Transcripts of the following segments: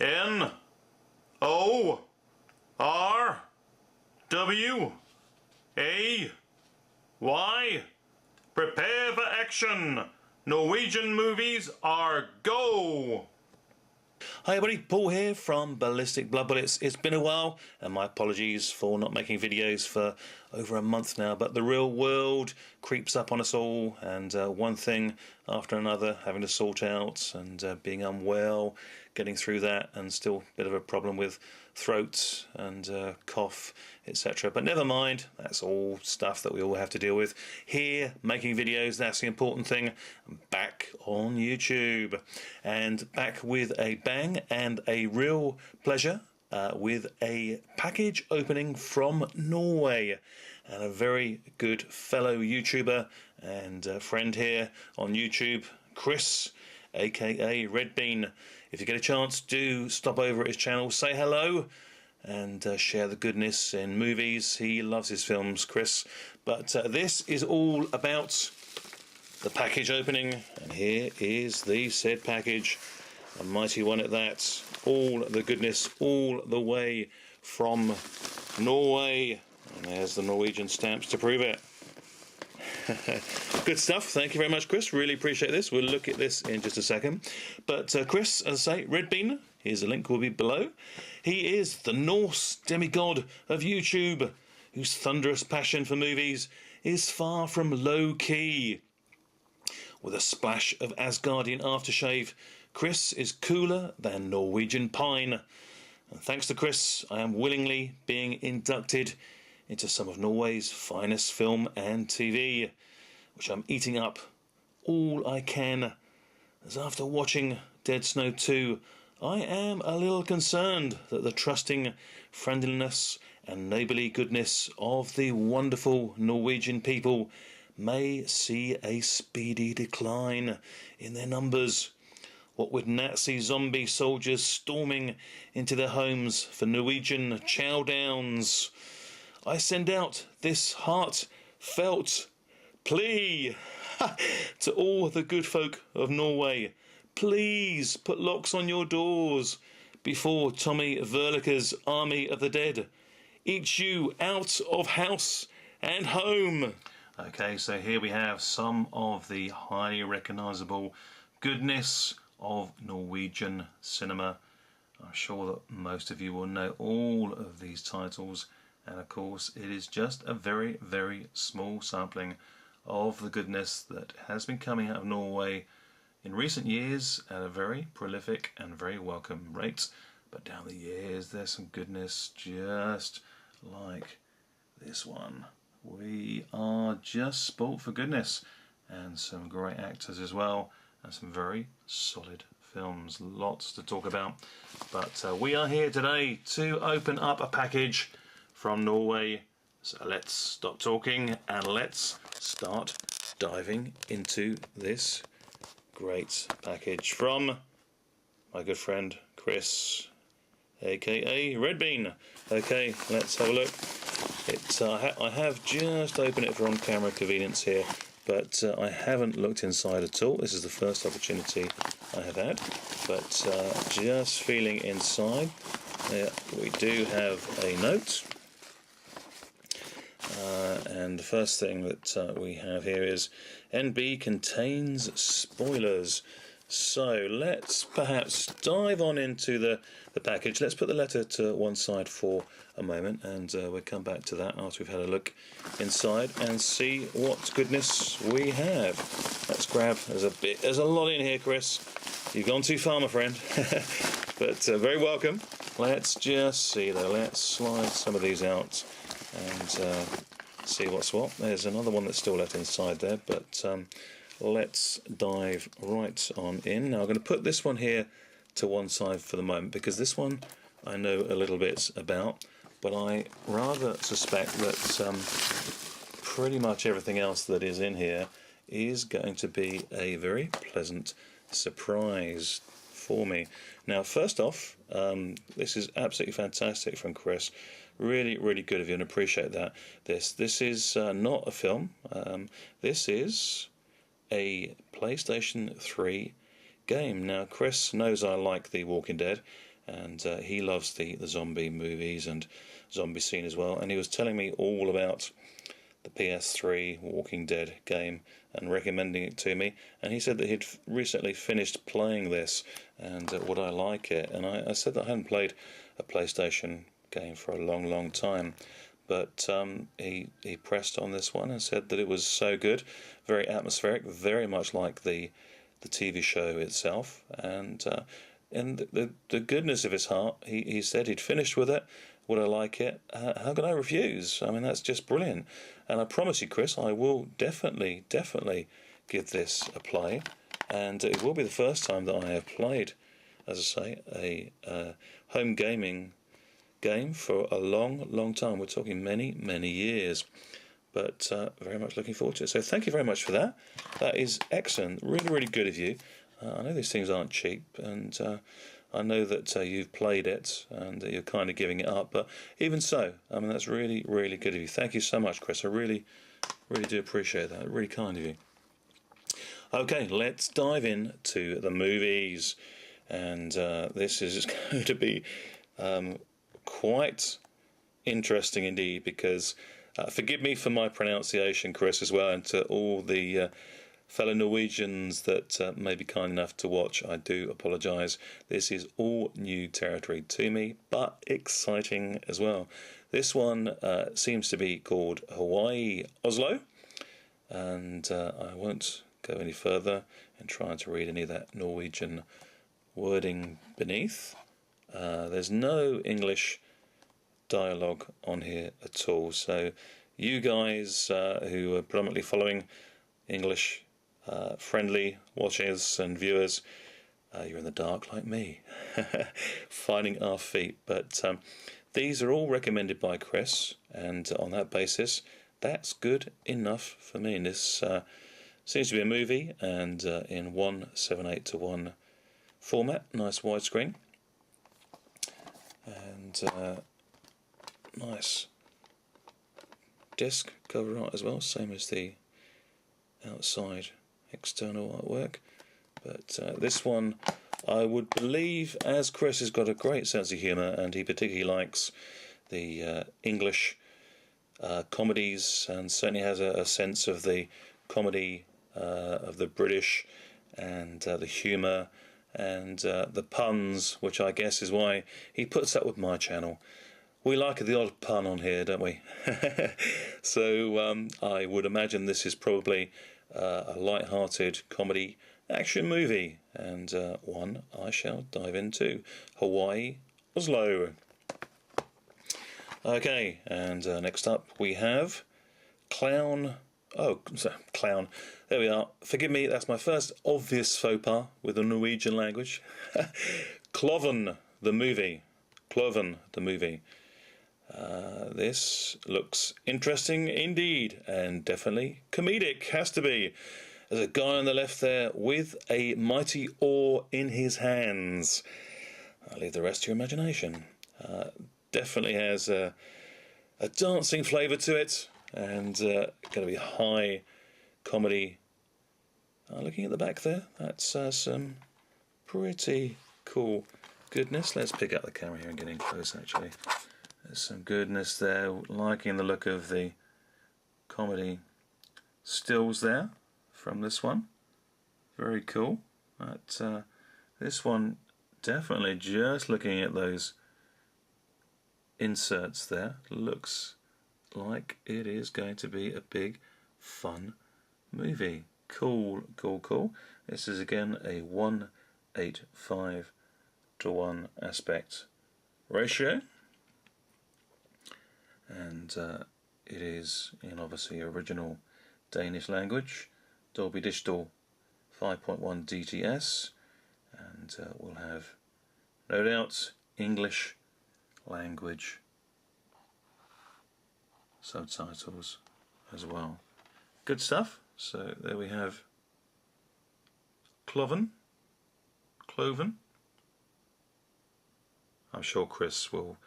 Norway. Prepare for action. Norwegian movies are go. Hi everybody, Paul here from Ballistic Blood Bullets. It's been a while, and my apologies for not making videos for over a month now, but the real world creeps up on us all, and one thing after another having to sort out, and being unwell, getting through that, and still a bit of a problem with throat and cough, etc. But never mind, that's all stuff that we all have to deal with. Here, making videos, that's the important thing. I'm back on YouTube, and back with a bang and a real pleasure, with a package opening from Norway, and a very good fellow YouTuber and friend here on YouTube, Chris, aka Red Bean. If you get a chance, do stop over at his channel, say hello, and share the goodness in movies. He loves his films, Chris. But this is all about the package opening, and here is the said package, a mighty one at that. All the goodness, all the way from Norway, and there's the Norwegian stamps to prove it. Good stuff. Thank you very much, Chris. Really appreciate this. We'll look at this in just a second. But Chris, as I say, Red Bean, here's a link, will be below. He is the Norse demigod of YouTube, whose thunderous passion for movies is far from low-key. With a splash of Asgardian aftershave, Chris is cooler than Norwegian pine. And thanks to Chris, I am willingly being inducted into some of Norway's finest film and TV, which I'm eating up all I can, as after watching Dead Snow 2, I am a little concerned that the trusting friendliness and neighbourly goodness of the wonderful Norwegian people may see a speedy decline in their numbers. What with Nazi zombie soldiers storming into their homes for Norwegian chow-downs, I send out this heartfelt plea to all the good folk of Norway. Please put locks on your doors before Tommy Verliker's Army of the Dead eats you out of house and home. Okay, so here we have some of the highly recognisable goodness of Norwegian cinema. I'm sure that most of you will know all of these titles, and of course it is just a very, very small sampling of the goodness that has been coming out of Norway in recent years at a very prolific and very welcome rate. But down the years there's some goodness just like this one. We are just spoilt for goodness, and some great actors as well, and some very solid films. Lots to talk about, but we are here today to open up a package from Norway. So let's stop talking and let's start diving into this great package from my good friend Chris, aka Red Bean. Okay, let's have a look. I have just opened it for on-camera convenience here, but I haven't looked inside at all. This is the first opportunity I have had, but just feeling inside. We do have a note, and the first thing that we have here is NB contains spoilers. So let's perhaps dive on into the package. Let's put the letter to one side for a moment, and we'll come back to that after we've had a look inside and see what goodness we have. Let's grab, there's a lot in here, Chris. You've gone too far, my friend. But very welcome. Let's just see though, let's slide some of these out and see what's what. There's another one that's still left inside there, but let's dive right on in. Now I'm going to put this one here to one side for the moment, because this one I know a little bit about, but I rather suspect that pretty much everything else that is in here is going to be a very pleasant surprise for me. Now first off, this is absolutely fantastic from Chris. Really, really good of you, and appreciate that. This is not a film. This is a PlayStation 3 game. Now Chris knows I like The Walking Dead, and he loves the zombie movies and zombie scene as well. And he was telling me all about the PS3 Walking Dead game and recommending it to me. And he said that he'd recently finished playing this and would I like it. And I said that I hadn't played a PlayStation game for a long, long time. But he pressed on this one and said that it was so good, very atmospheric, very much like the TV show itself. And the goodness of his heart, he said he'd finished with it. Would I like it? How can I refuse? I mean, that's just brilliant. And I promise you, Chris, I will definitely give this a play. And it will be the first time that I have played, as I say, a home gaming game for a long, long time. We're talking many, many years. But very much looking forward to it. So thank you very much for that. That is excellent. Really, really good of you. I know these things aren't cheap, and I know that you've played it and you're kind of giving it up. But even so, I mean, that's really, really good of you. Thank you so much, Chris. I really, really do appreciate that. Really kind of you. Okay, let's dive into the movies. And this is going to be quite interesting indeed, because forgive me for my pronunciation, Chris, as well, and to all the fellow Norwegians that may be kind enough to watch. I do apologise. This is all new territory to me, but exciting as well. This one seems to be called Hawaii Oslo, and I won't go any further in trying to read any of that Norwegian wording beneath. There's no English dialogue on here at all, so you guys who are predominantly following English friendly watchers and viewers, you're in the dark like me finding our feet. But these are all recommended by Chris, and on that basis that's good enough for me. And this seems to be a movie, and in 1:7:8:1 format, nice widescreen, and nice disc cover art as well, same as the outside external artwork. But this one, I would believe, as Chris has got a great sense of humour, and he particularly likes the English comedies, and certainly has a sense of the comedy of the British, and the humour and the puns, which I guess is why he puts up with my channel. We like the odd pun on here, don't we? So I would imagine this is probably a light-hearted comedy action movie, and one I shall dive into. Hawaii Oslo. Okay, and next up we have Clown. Oh, sorry, Clown. There we are. Forgive me, that's my first obvious faux pas with the Norwegian language. Klovn, the movie. Klovn, the movie. This looks interesting indeed, and definitely comedic, has to be. There's a guy on the left there with a mighty oar in his hands. I'll leave the rest to your imagination. Definitely has a dancing flavour to it, and going to be high comedy. Looking at the back there, that's some pretty cool goodness. Let's pick up the camera here and get in close, actually. There's some goodness there. Liking the look of the comedy stills there from this one. Very cool. But this one, definitely, just looking at those inserts there, looks like it is going to be a big, fun movie. Cool, cool, cool. This is again a 1:8:5:1 aspect ratio, and it is in obviously original Danish language, Dolby Digital 5.1 DTS, and we'll have no doubt English language subtitles as well. Good stuff. So there we have Klovn. I'm sure Chris will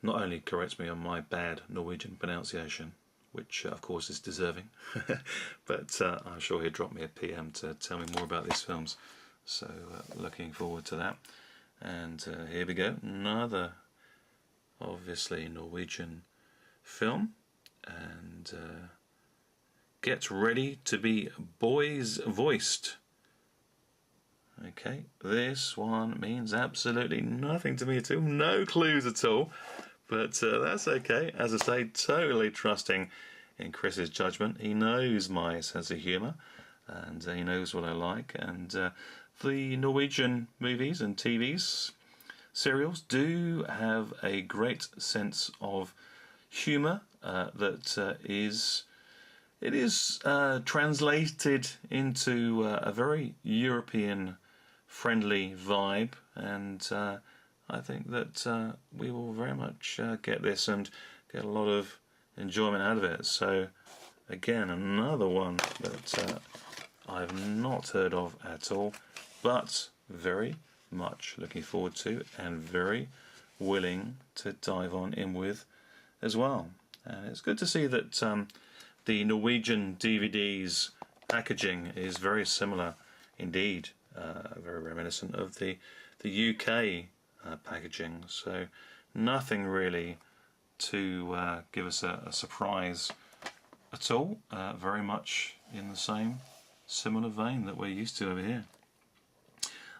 not only correct me on my bad Norwegian pronunciation, which of course is deserving, but I'm sure he'll drop me a PM to tell me more about these films. So looking forward to that. And here we go, another obviously Norwegian film, and get ready to be boys voiced. Okay, this one means absolutely nothing to me at all, no clues at all, but that's okay. As I say, totally trusting in Chris's judgment. He knows my sense of humour, and he knows what I like, and the Norwegian movies and TVs, serials do have a great sense of humour that is translated into a very European friendly vibe, and I think that we will very much get this and get a lot of enjoyment out of it. So again, another one that I've not heard of at all, but very much looking forward to and very willing to dive on in with as well. And it's good to see that the Norwegian DVD's packaging is very similar indeed, very reminiscent of the UK packaging, so nothing really to give us a surprise at all, very much in the same similar vein that we're used to over here.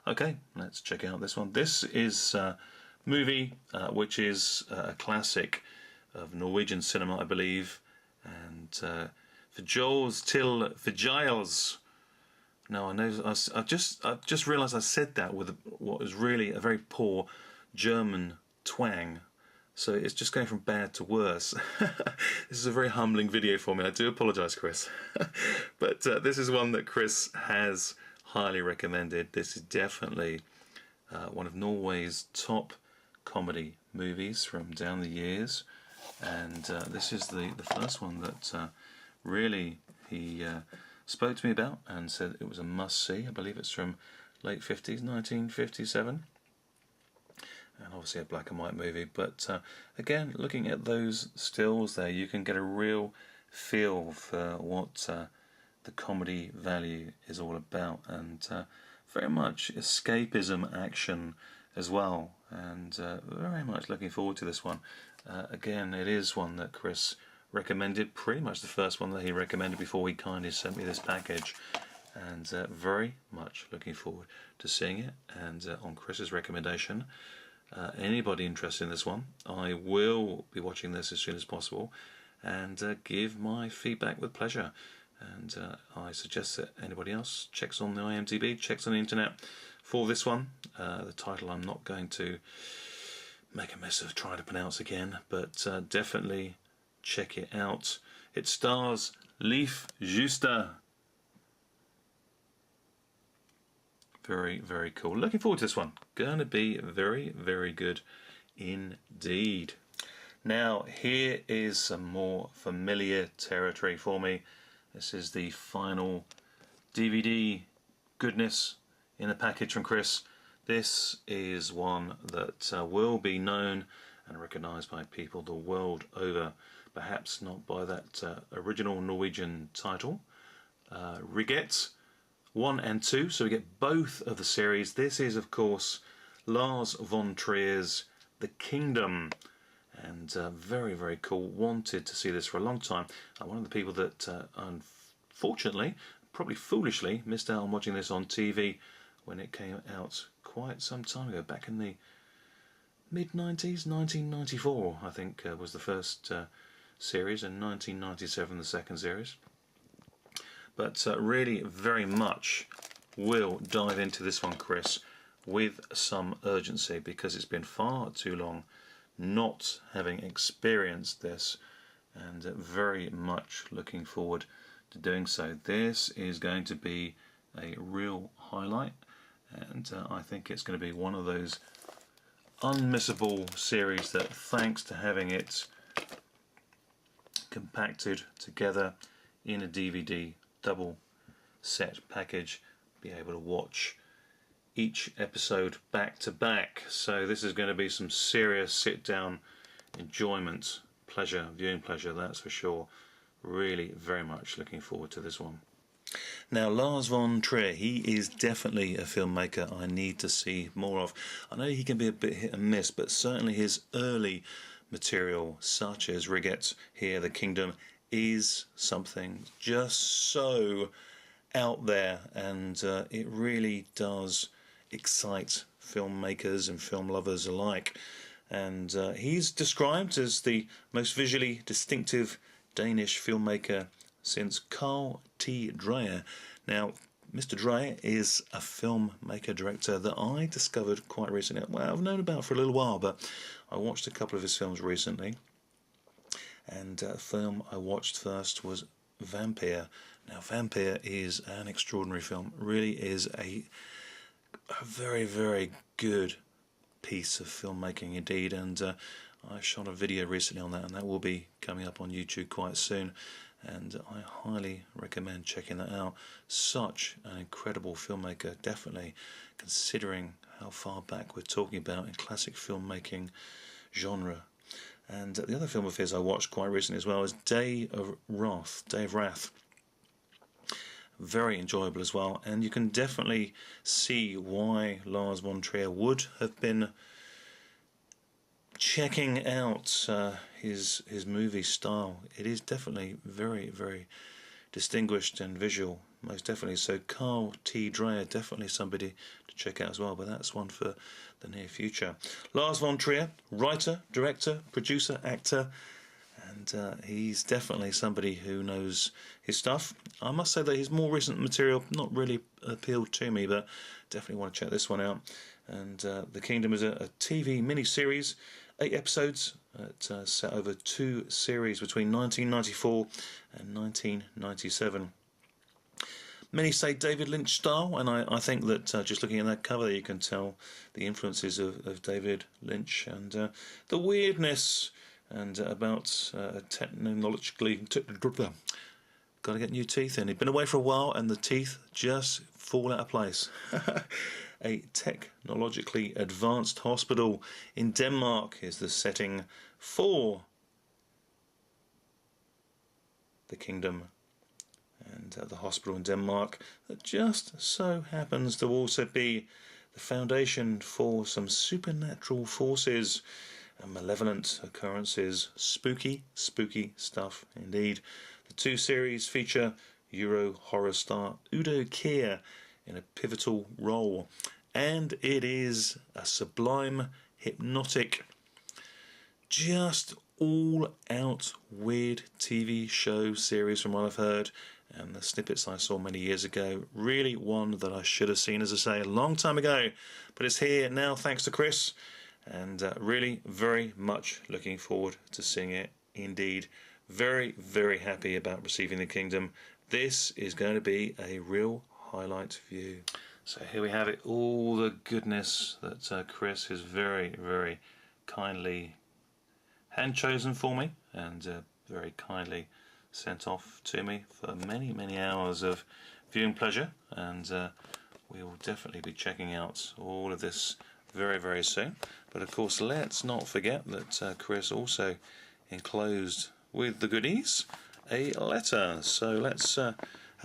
Okay, let's check out this one. This is a movie which is a classic of Norwegian cinema, I believe, and Fjols til Fjols. No, I know. I just realised I said that with what was really a very poor German twang. So it's just going from bad to worse. This is a very humbling video for me. I do apologise, Chris. But this is one that Chris has highly recommended. This is definitely one of Norway's top comedy movies from down the years. And this is the first one that really he spoke to me about and said it was a must-see. I believe it's from late 50s, 1957. And obviously a black and white movie, but again, looking at those stills there, you can get a real feel for what the comedy value is all about, and very much escapism action as well, and very much looking forward to this one. Again, it is one that Chris recommended, pretty much the first one that he recommended before he kindly sent me this package, and very much looking forward to seeing it, and on Chris's recommendation. Anybody interested in this one, I will be watching this as soon as possible and give my feedback with pleasure. And I suggest that anybody else checks on the IMDb, checks on the internet for this one. The title I'm not going to make a mess of trying to pronounce again, but definitely check it out. It stars Leif Juster. Very, very cool. Looking forward to this one. Going to be very, very good indeed. Now, here is some more familiar territory for me. This is the final DVD goodness in the package from Chris. This is one that will be known and recognised by people the world over. Perhaps not by that original Norwegian title. Riget 1 and 2, so we get both of the series. This is, of course, Lars von Trier's The Kingdom, and very, very cool. Wanted to see this for a long time. One of the people that, unfortunately, probably foolishly, missed out on watching this on TV when it came out quite some time ago, back in the mid-90s, 1994, I think, was the first series, and 1997 the second series. But really very much will dive into this one, Chris, with some urgency, because it's been far too long not having experienced this, and very much looking forward to doing so. This is going to be a real highlight, and I think it's going to be one of those unmissable series that, thanks to having it compacted together in a DVD double set package, be able to watch each episode back to back. So this is going to be some serious sit down enjoyment, pleasure, viewing pleasure, that's for sure. Really very much looking forward to this one. Now, Lars von Trier, he is definitely a filmmaker I need to see more of. I know he can be a bit hit and miss, but certainly his early material, such as Riget, Here, The Kingdom, is something just so out there, and it really does excite filmmakers and film lovers alike. And he's described as the most visually distinctive Danish filmmaker since Carl T. Dreyer. Now, Mr. Dreyer is a filmmaker director that I discovered quite recently. Well, I've known about for a little while, but I watched a couple of his films recently. And the film I watched first was Vampire. Now, Vampire is an extraordinary film. Really is a very, very good piece of filmmaking indeed. And I shot a video recently on that, and that will be coming up on YouTube quite soon. And I highly recommend checking that out. Such an incredible filmmaker, definitely, considering how far back we're talking about in classic filmmaking genre. And the other film of his I watched quite recently as well is Day of Wrath. Very enjoyable as well, and you can definitely see why Lars von Trier would have been checking out his movie style. It is definitely very, very distinguished and visual, most definitely. So Carl T. Dreyer, definitely somebody to check out as well, but that's one for the near future. Lars von Trier, writer, director, producer, actor, and he's definitely somebody who knows his stuff. I must say that his more recent material not really appealed to me, but definitely want to check this one out. And The Kingdom is a TV mini-series, 8 episodes, set over 2 series between 1994 and 1997. Many say David Lynch style, and I think that just looking at that cover you can tell the influences of David Lynch and the weirdness and about technologically... Got to get new teeth in. He'd been away for a while and the teeth just fall out of place. A technologically advanced hospital in Denmark is the setting for The Kingdom. And the hospital in Denmark that just so happens to also be the foundation for some supernatural forces and malevolent occurrences. Spooky, spooky stuff indeed. The 2 series feature Euro horror star Udo Kier in a pivotal role, and it is a sublime, hypnotic, just all-out weird TV show series from what I've heard, and the snippets I saw many years ago. Really one that I should have seen, as I say, a long time ago, but it's here now thanks to Chris, and really very much looking forward to seeing it indeed. Very, very happy about receiving The Kingdom. This is going to be a real highlight view. So here we have it, all the goodness that Chris has very, very kindly hand chosen for me and very kindly sent off to me for many, many hours of viewing pleasure, and we will definitely be checking out all of this very, very soon. But of course, let's not forget that Chris also enclosed with the goodies a letter. So let's have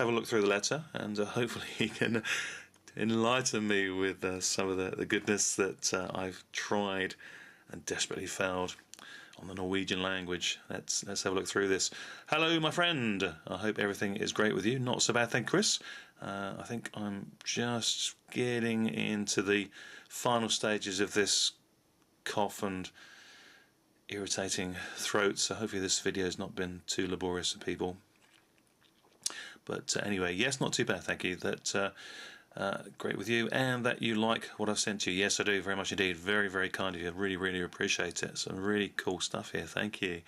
a look through the letter, and hopefully he can enlighten me with some of the goodness that I've tried and desperately failed on the Norwegian language. Let's have a look through this. Hello, my friend. I hope everything is great with you. Not so bad, thank you, Chris. I think I'm just getting into the final stages of this cough and irritating throat, so hopefully this video has not been too laborious for people. But anyway, yes, not too bad, thank you. That great with you, and that you like what I've sent you. Yes, I do, very much indeed. Very, very kind of you. I really, really appreciate it. Some really cool stuff here, thank you.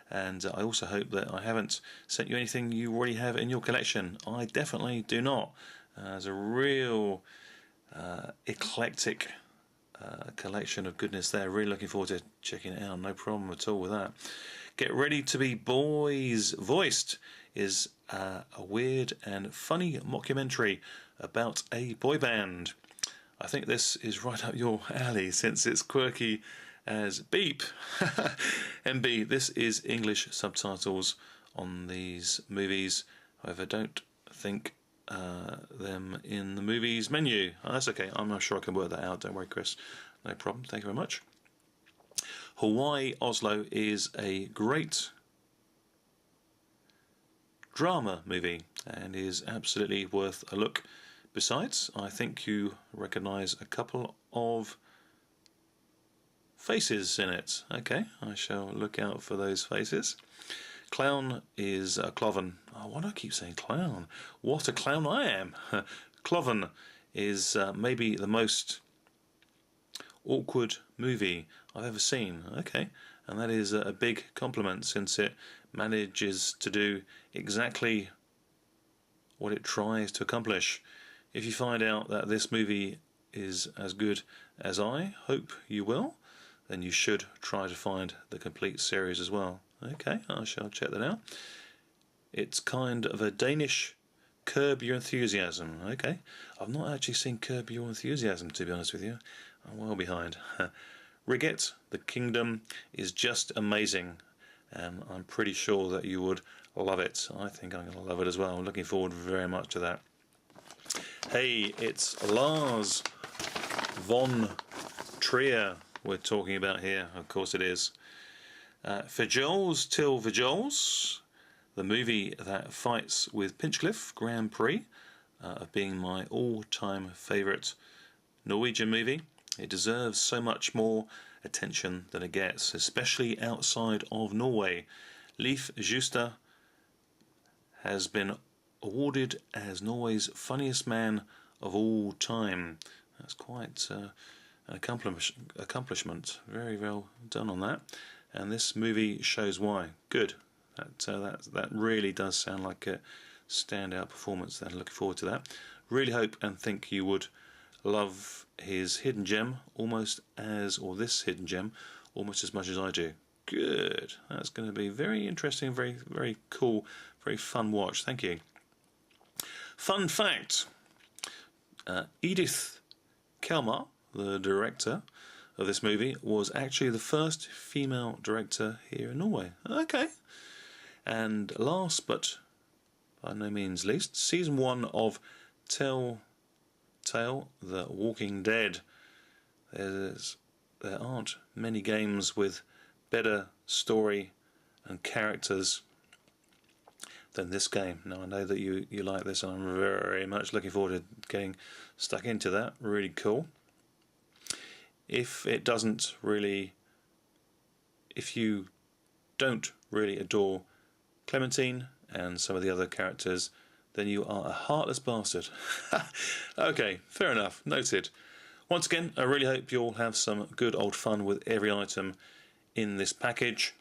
And I also hope that I haven't sent you anything you already have in your collection. I definitely do not. There's a real eclectic collection of goodness there. Really looking forward to checking it out. No problem at all with that. Get Ready to Be Boys Voiced is a weird and funny mockumentary about a boy band. I think this is right up your alley since it's quirky as beep. MB, this is English subtitles on these movies. However, don't think them in the movies menu. Oh, that's okay. I'm not sure I can work that out. Don't worry, Chris. No problem. Thank you very much. Hawaii Oslo is a great drama movie and is absolutely worth a look. Besides, I think you recognise a couple of faces in it. Okay, I shall look out for those faces. Clown is Cloven. Oh, why do I keep saying clown? What a clown I am! Cloven is maybe the most awkward movie I've ever seen. Okay, and that is a big compliment since it manages to do exactly what it tries to accomplish. If you find out that this movie is as good as I hope you will, then you should try to find the complete series as well. Okay, I shall check that out. It's kind of a Danish Curb Your Enthusiasm. Okay, I've not actually seen Curb Your Enthusiasm, to be honest with you. I'm well behind. Rigget, The Kingdom, is just amazing, and I'm pretty sure that you would love it. I think I'm going to love it as well. I'm looking forward very much to that. Hey, it's Lars von Trier we're talking about here. Of course it is. Vijols till Vijols, the movie that fights with Pinchcliffe Grand Prix of being my all-time favourite Norwegian movie. It deserves so much more attention than it gets, especially outside of Norway. Leif Juster has been awarded as Norway's funniest man of all time. That's quite an accomplishment. Very well done on that. And this movie shows why. Good. That really does sound like a standout performance. I'm looking forward to that. Really hope and think you would love his hidden gem this hidden gem almost as much as I do. Good. That's going to be very interesting, very, very cool, very fun watch. Thank you. Fun fact. Edith Kelmar, the director of this movie, was actually the first female director here in Norway. Okay. And last but by no means least, season 1 of Telltale, The Walking Dead. There aren't many games with better story and characters than this game. Now I know that you like this, and I'm very much looking forward to getting stuck into that. Really cool. If you don't really adore Clementine and some of the other characters, then you are a heartless bastard. Okay, fair enough, noted. Once again, I really hope you'll have some good old fun with every item in this package.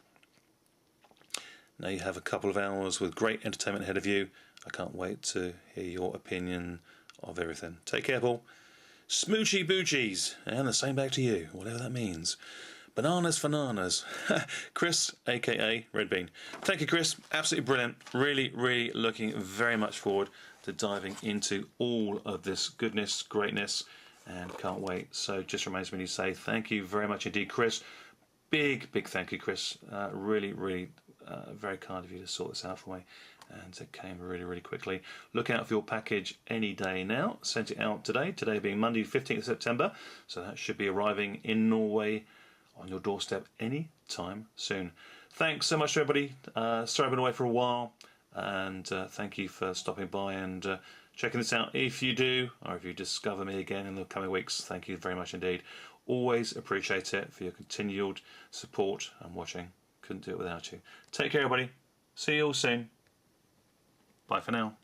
Now you have a couple of hours with great entertainment ahead of you. I can't wait to hear your opinion of everything. Take care, Paul. Smoochy boochies, and the same back to you, whatever that means. Bananas for nanas. Chris, aka Red Bean. Thank you, Chris. Absolutely brilliant. Really, really looking very much forward to diving into all of this goodness, greatness, and can't wait. So just remains me to say thank you very much indeed, Chris. Big thank you, Chris. Really, really very kind of you to sort this out for me. And it came really, really quickly. Look out for your package any day now. Sent it out today being Monday 15th of September. So that should be arriving in Norway on your doorstep any time soon. Thanks so much to everybody. Sorry I've been away for a while. And thank you for stopping by and checking this out. If you do, or if you discover me again in the coming weeks, thank you very much indeed. Always appreciate it for your continued support and watching. Couldn't do it without you. Take care, everybody. See you all soon. Bye for now.